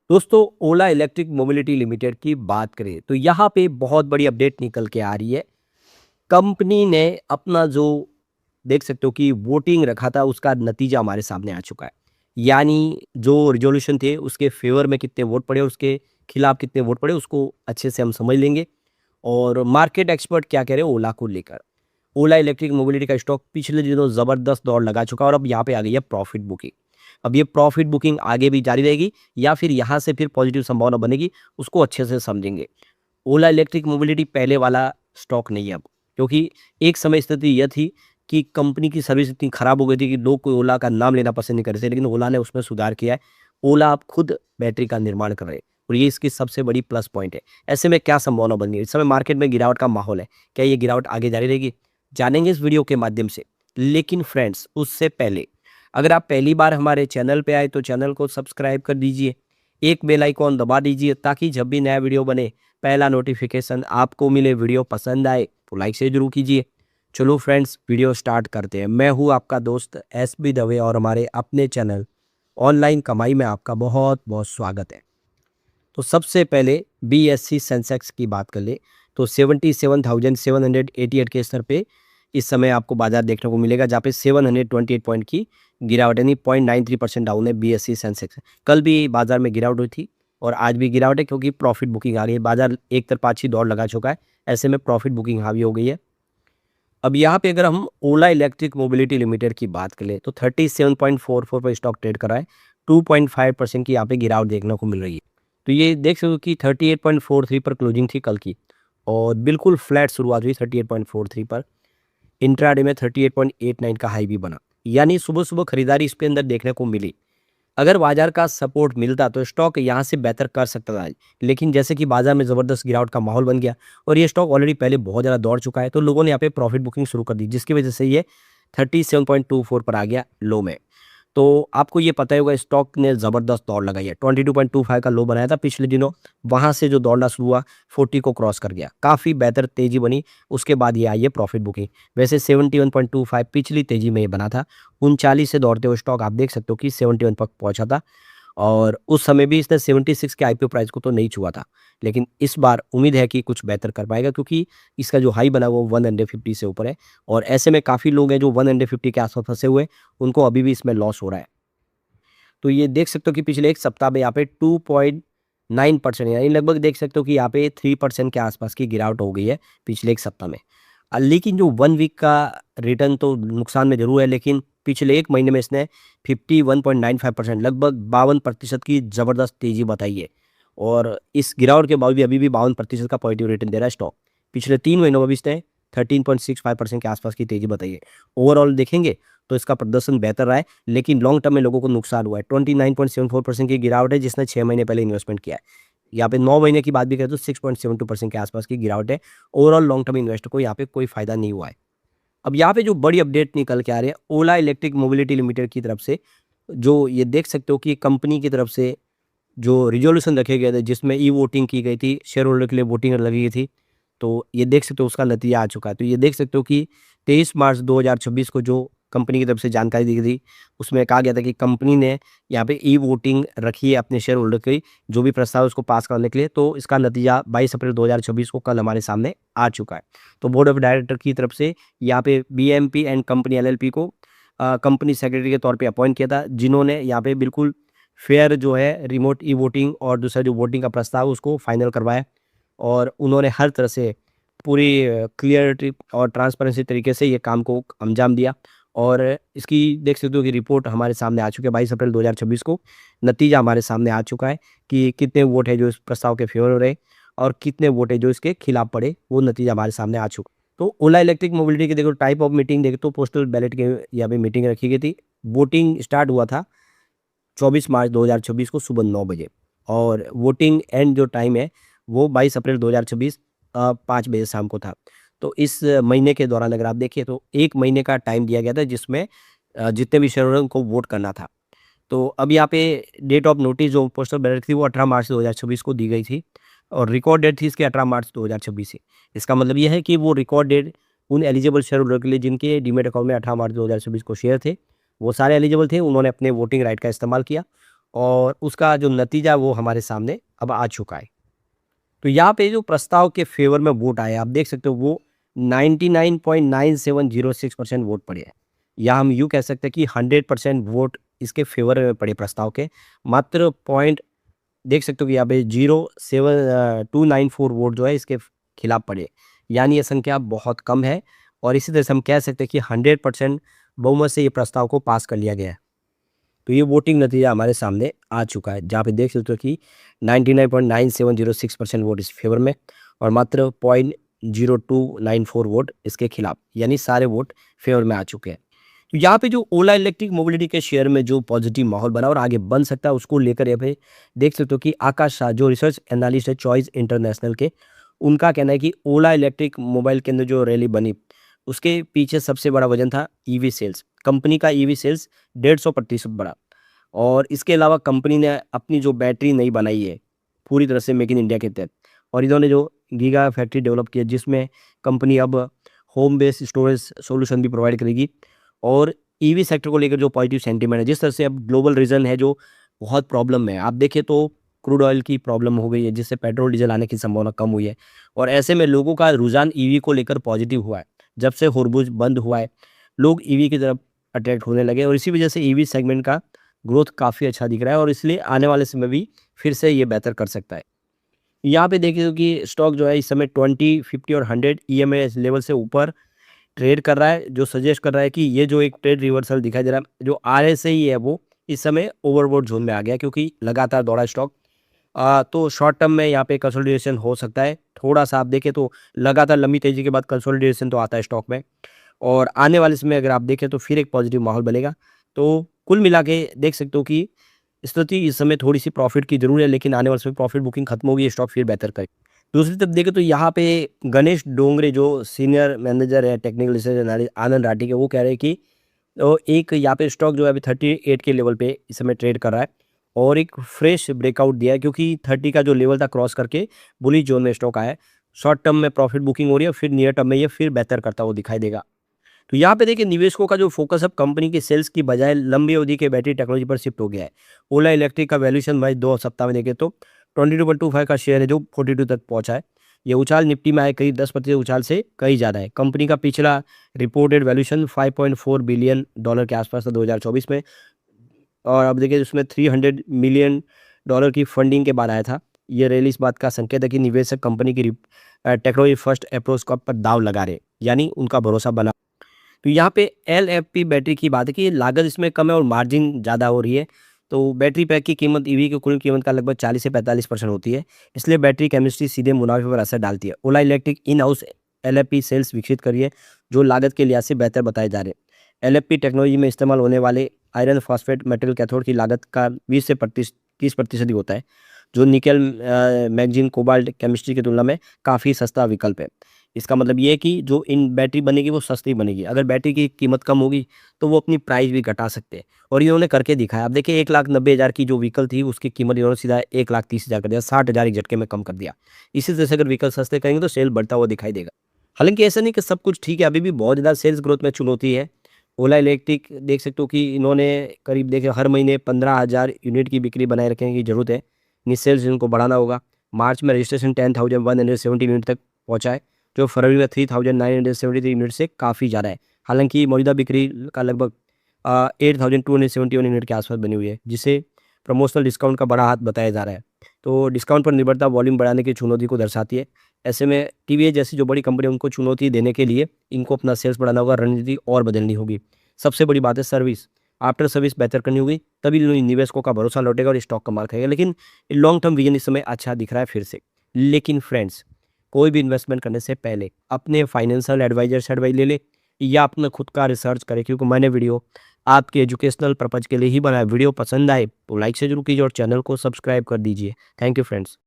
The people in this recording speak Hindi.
दोस्तों, ओला इलेक्ट्रिक मोबिलिटी लिमिटेड की बात करें तो यहाँ पे बहुत बड़ी अपडेट निकल के आ रही है। कंपनी ने अपना जो देख सकते हो कि वोटिंग रखा था उसका नतीजा हमारे सामने आ चुका है। यानी जो रिजोल्यूशन थे उसके फेवर में कितने वोट पड़े, उसके खिलाफ कितने वोट पड़े, उसको अच्छे से हम समझ लेंगे। और मार्केट एक्सपर्ट क्या कह रहे हैं ओला को लेकर। ओला इलेक्ट्रिक मोबिलिटी का स्टॉक पिछले दिनों ज़बरदस्त दौड़ लगा चुका है और अब यहाँ पे आ गई है प्रॉफिट बुकिंग। अब ये प्रॉफिट बुकिंग आगे भी जारी रहेगी या फिर यहाँ से फिर पॉजिटिव संभावना बनेगी, उसको अच्छे से समझेंगे। ओला इलेक्ट्रिक मोबिलिटी पहले वाला स्टॉक नहीं है अब, क्योंकि एक समय स्थिति यह थी कि कंपनी की सर्विस इतनी खराब हो गई थी कि लोग कोई ओला का नाम लेना पसंद नहीं कर रहे थे, लेकिन ओला ने उसमें सुधार किया है। ओला अब खुद बैटरी का निर्माण कर रहे हैं और ये इसकी सबसे बड़ी प्लस पॉइंट है। ऐसे में क्या संभावना बन रही है? इस समय मार्केट में गिरावट का माहौल है, क्या ये गिरावट आगे जारी रहेगी? जानेंगे इस वीडियो के माध्यम से। लेकिन फ्रेंड्स, उससे पहले अगर आप पहली बार हमारे चैनल पे आए तो चैनल को सब्सक्राइब कर दीजिए, एक बेल आइकॉन दबा दीजिए ताकि जब भी नया वीडियो बने पहला नोटिफिकेशन आपको मिले। वीडियो पसंद आए तो लाइक से जरूर कीजिए। चलो फ्रेंड्स, वीडियो स्टार्ट करते हैं। मैं हूँ आपका दोस्त एसबी दवे और हमारे अपने चैनल ऑनलाइन कमाई में आपका बहुत बहुत स्वागत है। तो सबसे पहले बीएससी सेंसेक्स की बात कर ले तो 77,788 के स्तर पे इस समय आपको बाजार देखने को मिलेगा, जहाँ पे 728 पॉइंट की गिरावट यानी 0.93% डाउन है बीएससी सेंसेक्स। कल भी बाजार में गिरावट हुई थी और आज भी गिरावट है, क्योंकि प्रॉफिट बुकिंग आ गई है। बाजार एक तरफा अच्छी दौड़ लगा चुका है, ऐसे में प्रॉफिट बुकिंग हावी हो गई है। अब यहाँ पे अगर हम ओला इलेक्ट्रिक मोबिलिटी लिमिटेड की बात करें तो 37.44 पर स्टॉक ट्रेड कर रहा है। 2.5% की यहाँ पे गिरावट देखने को मिल रही है। तो ये देख सकते हो कि 38.43 पर क्लोजिंग थी कल की और बिल्कुल फ्लैट शुरुआत हुई 38.43 पर। इंट्राडे में 38.89 का हाई भी बना, यानी सुबह सुबह खरीदारी इसके अंदर देखने को मिली। अगर बाजार का सपोर्ट मिलता तो स्टॉक यहाँ से बेहतर कर सकता था, लेकिन जैसे कि बाजार में ज़बरदस्त गिरावट का माहौल बन गया और ये स्टॉक ऑलरेडी पहले बहुत ज़्यादा दौड़ चुका है, तो लोगों ने यहाँ पे प्रॉफिट बुकिंग शुरू कर दी, जिसकी वजह से ये 37.24 पर आ गया लो में। तो आपको ये पता ही होगा स्टॉक ने ज़बरदस्त दौड़ लगाई है। 22.25 का लो बनाया था पिछले दिनों, वहाँ से जो दौड़ना शुरू हुआ 40 को क्रॉस कर गया, काफ़ी बेहतर तेज़ी बनी। उसके बाद ये आई है प्रॉफिट बुकिंग। वैसे 71.25 पिछली तेज़ी में ये बना था। 39 से दौड़ते हुए स्टॉक आप देख सकते हो कि 71 तक पहुँचा था और उस समय भी इसने 76 के आईपीओ प्राइस को तो नहीं छुआ था। लेकिन इस बार उम्मीद है कि कुछ बेहतर कर पाएगा, क्योंकि इसका जो हाई बना वो 150 से ऊपर है और ऐसे में काफ़ी लोग हैं जो 150 के आसपास फंसे हुए, उनको अभी भी इसमें लॉस हो रहा है। तो ये देख सकते हो कि पिछले एक सप्ताह में यहाँ पे 2.9% यानी लगभग देख सकते हो कि यहाँ पे 3% के आसपास की गिरावट हो गई है पिछले एक सप्ताह में। लेकिन जो 1 वीक का रिटर्न तो नुकसान में ज़रूर है, लेकिन पिछले एक महीने में इसने 51.95% लगभग 52% की ज़बरदस्त तेज़ी बताई है और इस गिरावट के बावजूद भी अभी भी 52% का पॉजिटिव रिटर्न दे रहा है स्टॉक। पिछले 3 महीनों में भी इसने 13.65% के आसपास की तेज़ी बताई है। ओवरऑल देखेंगे तो इसका प्रदर्शन बेहतर रहा है, लेकिन लॉन्ग टर्म में लोगों को नुकसान हुआ है। 29.74% की गिरावट है जिसने 6 महीने पहले इन्वेस्टमेंट किया है। यहाँ पे 9 महीने की बात भी करें तो 6.72% के आसपास की गिरावट है। ओवरऑल लॉन्ग टर्म इन्वेस्टर को यहाँ पे कोई फायदा नहीं हुआ है। अब यहाँ पे जो बड़ी अपडेट निकल के आ रही है ओला इलेक्ट्रिक मोबिलिटी लिमिटेड की तरफ से, जो ये देख सकते हो कि कंपनी की तरफ से जो रिजोल्यूशन रखे गए थे जिसमें ई वोटिंग की गई थी, शेयर होल्डर के लिए वोटिंग लगी गई थी, तो ये देख सकते हो उसका नतीजा आ चुका है। तो ये देख सकते हो कि 23 मार्च 2026 को जो कंपनी की तरफ से जानकारी दी गई थी, उसमें कहा गया था कि कंपनी ने यहाँ पे ई वोटिंग रखी है अपने शेयर होल्डर की, जो भी प्रस्ताव है उसको पास करने के लिए। तो इसका नतीजा 22 अप्रैल 2026 को कल हमारे सामने आ चुका है। तो बोर्ड ऑफ डायरेक्टर की तरफ से यहाँ पे बीएमपी एंड कंपनी एलएलपी को कंपनी सेक्रेटरी के तौर पे अपॉइंट किया था, जिन्होंने यहाँ पे बिल्कुल फेयर जो है रिमोट ई वोटिंग और दूसरा जो वोटिंग का प्रस्ताव उसको फाइनल करवाया और उन्होंने हर तरह से पूरी क्लियरिटी और ट्रांसपेरेंसी तरीके से ये काम को अंजाम दिया और इसकी देख सकते हो कि रिपोर्ट हमारे सामने आ चुकी है 22 अप्रैल 2026 को। नतीजा हमारे सामने आ चुका है कि कितने वोट है जो इस प्रस्ताव के फेवर हो रहे और कितने वोट है जो इसके खिलाफ पड़े, वो नतीजा हमारे सामने आ चुका। तो ओला इलेक्ट्रिक मोबिलिटी की देखो टाइप ऑफ मीटिंग देखो तो पोस्टल बैलेट के यहाँ पे मीटिंग रखी गई थी। वोटिंग स्टार्ट हुआ था 24 मार्च 2026 को सुबह 9 बजे और वोटिंग एंड जो टाइम है वो 22 अप्रैल 2026 5 बजे शाम को था। तो इस महीने के दौरान अगर आप देखिए तो 1 महीने का टाइम दिया गया था जिसमें जितने भी शेयरहोल्डर को वोट करना था। तो अब यहाँ पे डेट ऑफ नोटिस जो पोस्टल बैलेट थी वो 18 मार्च 2026 को दी गई थी और रिकॉर्ड डेट थी इसकी 18 मार्च 2026 से। इसका मतलब ये है कि वो रिकॉर्ड डेट उन एलिजिबल शेयरहोल्डर के लिए जिनके डीमैट अकाउंट में 18 मार्च 2026 को शेयर थे, वो सारे एलिजिबल थे, उन्होंने अपने वोटिंग राइट का इस्तेमाल किया और उसका जो नतीजा वो हमारे सामने अब आ चुका है। तो यहाँ पे जो प्रस्ताव के फेवर में वोट आए आप देख सकते हो वो 99.9706% वोट पड़े हैं, या हम यूँ कह सकते हैं कि 100% वोट इसके फेवर में पड़े प्रस्ताव के। मात्र पॉइंट देख सकते हो कि यहाँ पे 0.294 वोट जो है इसके खिलाफ पड़े, यानी ये संख्या बहुत कम है। और इसी तरह से हम कह सकते हैं कि 100% बहुमत से ये प्रस्ताव को पास कर लिया गया है। तो ये वोटिंग नतीजा हमारे सामने आ चुका है, जहाँ पे देख सकते हो कि 99.9706% वोट इस फेवर में और मात्र 0.0294 वोट इसके खिलाफ, यानी सारे वोट फेवर में आ चुके हैं। तो यहाँ पे जो ओला इलेक्ट्रिक मोबिलिटी के शेयर में जो पॉजिटिव माहौल बना और आगे बन सकता है उसको लेकर यहाँ पे देख सकते हो कि आकाश शाह जो रिसर्च एनालिस्ट है चॉइस इंटरनेशनल के, उनका कहना है कि ओला इलेक्ट्रिक मोबाइल के अंदर जो रैली बनी उसके पीछे सबसे बड़ा वजन था ईवी सेल्स। कंपनी का ईवी सेल्स 150% बढ़ा और इसके अलावा कंपनी ने अपनी जो बैटरी नई बनाई है पूरी तरह से मेक इन इंडिया के तहत, और इन्होंने जो गीगा फैक्ट्री डेवलप किया जिसमें कंपनी अब होम बेस्ड स्टोरेज सॉल्यूशन भी प्रोवाइड करेगी। और ईवी सेक्टर को लेकर जो पॉजिटिव सेंटीमेंट है, जिस तरह से अब ग्लोबल रीजन है जो बहुत प्रॉब्लम में है, आप देखें तो क्रूड ऑयल की प्रॉब्लम हो गई है जिससे पेट्रोल डीजल आने की संभावना कम हुई है, और ऐसे में लोगों का रुझान ईवी को लेकर पॉजिटिव हुआ है। जब से होर्मुज बंद हुआ है लोग ईवी की तरफ अट्रैक्ट होने लगे और इसी वजह से ईवी सेगमेंट का ग्रोथ काफ़ी अच्छा दिख रहा है और इसलिए आने वाले समय भी फिर से ये बेहतर कर सकता है। यहाँ पे देखिए कि स्टॉक जो है इस समय 20, 50 और 100 ईएमए लेवल से ऊपर ट्रेड कर रहा है, जो सजेस्ट कर रहा है कि ये जो एक ट्रेड रिवर्सल दिखाई दे रहा है, जो आरएसआई है वो इस समय ओवरबॉट जोन में आ गया क्योंकि लगातार दौड़ा स्टॉक। तो शॉर्ट टर्म में यहाँ पे कंसोलिडेशन हो सकता है। थोड़ा-सा आप देखें तो लगातार लंबी तेज़ी के बाद कंसोलिडेशन तो आता है स्टॉक में, और आने वाले समय अगर आप देखें तो फिर एक पॉजिटिव माहौल बनेगा। तो कुल मिला के देख सकते हो कि स्थिति इस समय थोड़ी-सी प्रॉफ़िट की ज़रूर है, लेकिन आने वाले समय प्रॉफ़िट बुकिंग खत्म होगी, स्टॉक फिर बेहतर करेगा। दूसरी तरफ देखें तो यहाँ पे गणेश डोंगरे जो सीनियर मैनेजर है टेक्निकल रिसर्च एनालिस्ट आनंद राठी के, वो कह रहे हैं कि एक यहाँ पे स्टॉक जो है अभी 38 के लेवल पे इस समय ट्रेड कर रहा है और एक फ्रेश ब्रेकआउट दिया है क्योंकि 30 का जो लेवल था क्रॉस करके बुलिश जोन में स्टॉक आया है। शॉर्ट टर्म में प्रॉफिट बुकिंग हो रही है, फिर नियर टर्म में ये फिर बेहतर करता हुआ दिखाई देगा। तो यहाँ पे देखिए निवेशकों का जो फोकस अब कंपनी के सेल्स की बजाय लंबी अवधि के बैटरी टेक्नोलॉजी पर शिफ्ट हो गया है। ओला इलेक्ट्रिक का वैल्यूएशन भाई 2 सप्ताह में देखें तो 22.25 का शेयर है जो 42 तक पहुंचा है। ये उछाल निफ्टी में आए करीब 10% उछाल से कहीं ज़्यादा है। कंपनी का पिछला रिपोर्टेड वैल्यूएशन $5.4 बिलियन के आसपास था 2024 में, और अब देखिए उसमें $300 मिलियन की फंडिंग के बाद आया था। ये रैली इस बात का संकेत है कि निवेशक कंपनी की टेक्नोलॉजी फर्स्ट अप्रोच का पर दाव लगा रहे, यानी उनका भरोसा बना। तो यहाँ पे एलएफपी बैटरी की बात है कि लागत इसमें कम है और मार्जिन ज़्यादा हो रही है। तो बैटरी पैक की कीमत ईवी की कुल कीमत का लगभग 40 से 45% होती है, इसलिए बैटरी केमिस्ट्री सीधे मुनाफे पर असर डालती है। Ola electric in house LFP cells विकसित करी है जो लागत के लिहाज से बेहतर बताए जा रहे हैं। एलएफपी टेक्नोलॉजी में इस्तेमाल होने वाले आयरन फॉस्फेट मेटल कैथोड की लागत का 20 से 30% ही होता है, जो निकेल मैग्नीशियम कोबाल्ट केमिस्ट्री की तुलना में काफ़ी सस्ता विकल्प है। इसका मतलब ये है कि जो इन बैटरी बनेगी वो सस्ती बनेगी। अगर बैटरी की कीमत कम होगी तो वो अपनी प्राइस भी घटा सकते हैं, और इन्होंने करके दिखाया। अब देखिए 1,90,000 की जो व्हीकल थी उसकी कीमत इन्होंने सीधा 1,30,000 कर दिया, 60,000 एक झटके में कम कर दिया। इसी तरह से अगर व्हीकल सस्ते करेंगे तो सेल बढ़ता हुआ दिखाई देगा। हालांकि ऐसा नहीं कि सब कुछ ठीक है, अभी भी बहुत ज़्यादा सेल्स ग्रोथ में चुनौती है। ओला इलेक्ट्रिक देख सकते हो कि इन्होंने करीब देखे हर महीने 15,000 यूनिट की बिक्री बनाए रखने की ज़रूरत है। सेल्स इनको बढ़ाना होगा। मार्च में रजिस्ट्रेशन 10,170 यूनिट तक पहुँचा है, जो फरवरी में 3,973 यूनिट से काफ़ी ज़्यादा है। हालांकि मौजूदा बिक्री का लगभग 8,271 यूनिट के आसपास बनी हुई है, जिसे प्रमोशनल डिस्काउंट का बड़ा हाथ बताया जा रहा है। तो डिस्काउंट पर निर्भरता वॉल्यूम बढ़ाने की चुनौती को दर्शाती है। ऐसे में टीवीएस जैसी जो बड़ी कंपनी है उनको चुनौती देने के लिए इनको अपना सेल्स बढ़ाना होगा, रणनीति और बदलनी होगी। सबसे बड़ी बात है सर्विस, आफ्टर सर्विस बेहतर करनी होगी, तभी निवेशकों का भरोसा लौटेगा और स्टॉक कमाल खाएगा। लेकिन लॉन्ग टर्म विजन इस समय अच्छा दिख रहा है फिर से। लेकिन फ्रेंड्स, कोई भी इन्वेस्टमेंट करने से पहले अपने फाइनेंशियल एडवाइजर से एडवाइस ले ले या अपना खुद का रिसर्च करें, क्योंकि मैंने वीडियो आपके एजुकेशनल पर्पज के लिए ही बनाया। वीडियो पसंद आए तो लाइक से जरूर कीजिए और चैनल को सब्सक्राइब कर दीजिए। Thank you friends.